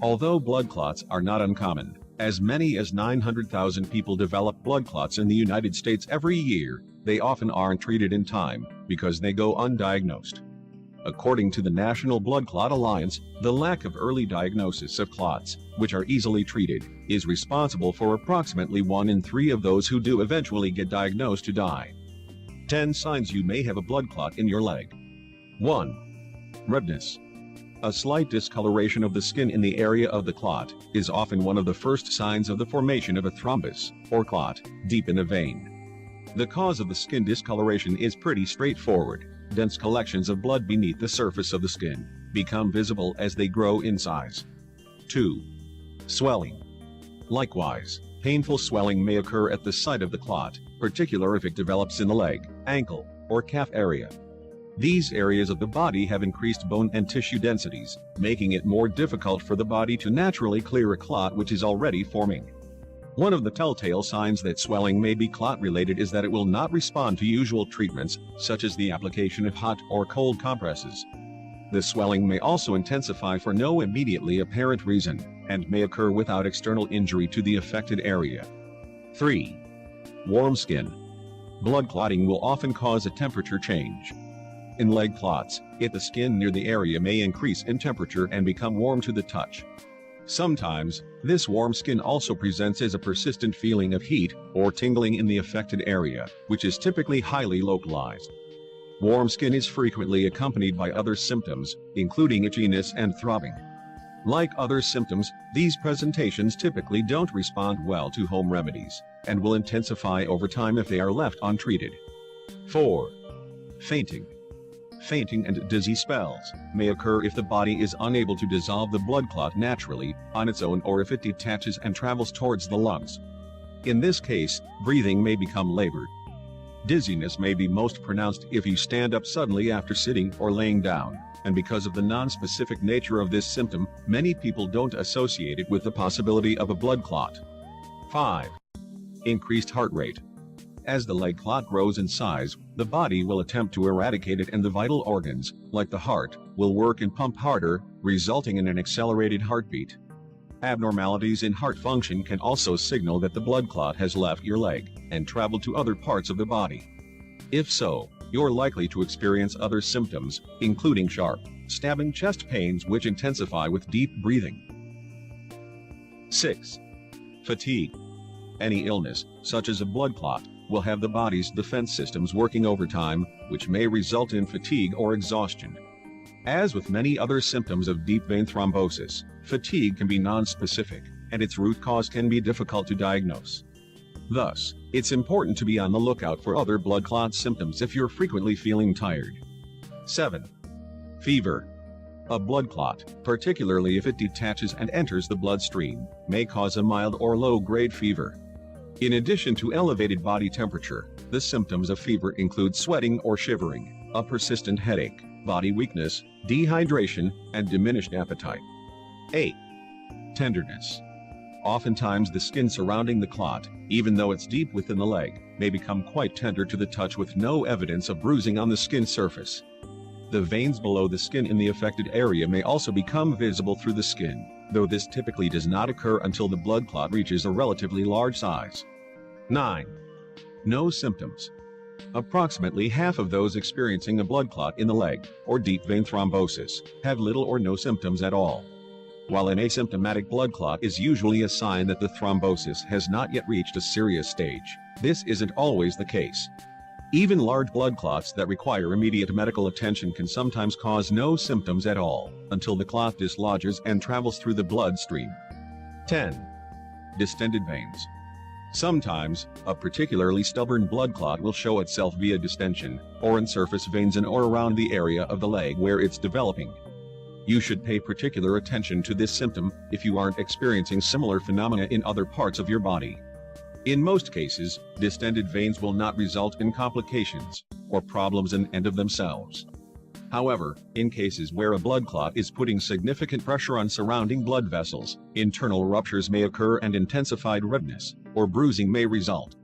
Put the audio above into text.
Although blood clots are not uncommon, as many as 900,000 people develop blood clots in the United States every year, they often aren't treated in time because they go undiagnosed. According to the National Blood Clot Alliance, the lack of early diagnosis of clots, which are easily treated, is responsible for approximately 1 in 3 of those who do eventually get diagnosed to die. 10 signs you may have a blood clot in your leg. 1. Redness. A slight discoloration of the skin in the area of the clot is often one of the first signs of the formation of a thrombus, or clot, deep in a vein. The cause of the skin discoloration is pretty straightforward. Dense collections of blood beneath the surface of the skin become visible as they grow in size. 2. Swelling. Likewise, painful swelling may occur at the site of the clot, particularly if it develops in the leg, ankle, or calf area. These areas of the body have increased bone and tissue densities, making it more difficult for the body to naturally clear a clot which is already forming. One of the telltale signs that swelling may be clot-related is that it will not respond to usual treatments, such as the application of hot or cold compresses. The swelling may also intensify for no immediately apparent reason, and may occur without external injury to the affected area. 3. Warm skin. Blood clotting will often cause a temperature change. In leg clots, the skin near the area may increase in temperature and become warm to the touch. Sometimes, this warm skin also presents as a persistent feeling of heat or tingling in the affected area, which is typically highly localized. Warm skin is frequently accompanied by other symptoms, including itchiness and throbbing. Like other symptoms, these presentations typically don't respond well to home remedies, and will intensify over time if they are left untreated. 4. Fainting. Fainting and dizzy spells may occur if the body is unable to dissolve the blood clot naturally, on its own, or if it detaches and travels towards the lungs. In this case, breathing may become labored. Dizziness may be most pronounced if you stand up suddenly after sitting or laying down, and because of the non-specific nature of this symptom, many people don't associate it with the possibility of a blood clot. 5. Increased heart rate. As the leg clot grows in size, the body will attempt to eradicate it, and the vital organs, like the heart, will work and pump harder, resulting in an accelerated heartbeat. Abnormalities in heart function can also signal that the blood clot has left your leg and traveled to other parts of the body. If so, you're likely to experience other symptoms, including sharp, stabbing chest pains which intensify with deep breathing. 6. Fatigue. Any illness, such as a blood clot, will have the body's defense systems working overtime, which may result in fatigue or exhaustion. As with many other symptoms of deep vein thrombosis, fatigue can be nonspecific, and its root cause can be difficult to diagnose. Thus, it's important to be on the lookout for other blood clot symptoms if you're frequently feeling tired. 7. Fever. A blood clot, particularly if it detaches and enters the bloodstream, may cause a mild or low-grade fever. In addition to elevated body temperature, the symptoms of fever include sweating or shivering, a persistent headache, body weakness, dehydration, and diminished appetite. 8. Tenderness. Oftentimes the skin surrounding the clot, even though it's deep within the leg, may become quite tender to the touch with no evidence of bruising on the skin surface. The veins below the skin in the affected area may also become visible through the skin, though this typically does not occur until the blood clot reaches a relatively large size. 9. No symptoms. Approximately half of those experiencing a blood clot in the leg, or deep vein thrombosis, have little or no symptoms at all. While an asymptomatic blood clot is usually a sign that the thrombosis has not yet reached a serious stage, this isn't always the case. Even large blood clots that require immediate medical attention can sometimes cause no symptoms at all, until the clot dislodges and travels through the bloodstream. 10. Distended veins. Sometimes, a particularly stubborn blood clot will show itself via distension, or in surface veins in or around the area of the leg where it's developing. You should pay particular attention to this symptom if you aren't experiencing similar phenomena in other parts of your body. In most cases, distended veins will not result in complications or problems in and of themselves. However, in cases where a blood clot is putting significant pressure on surrounding blood vessels, internal ruptures may occur and intensified redness or bruising may result.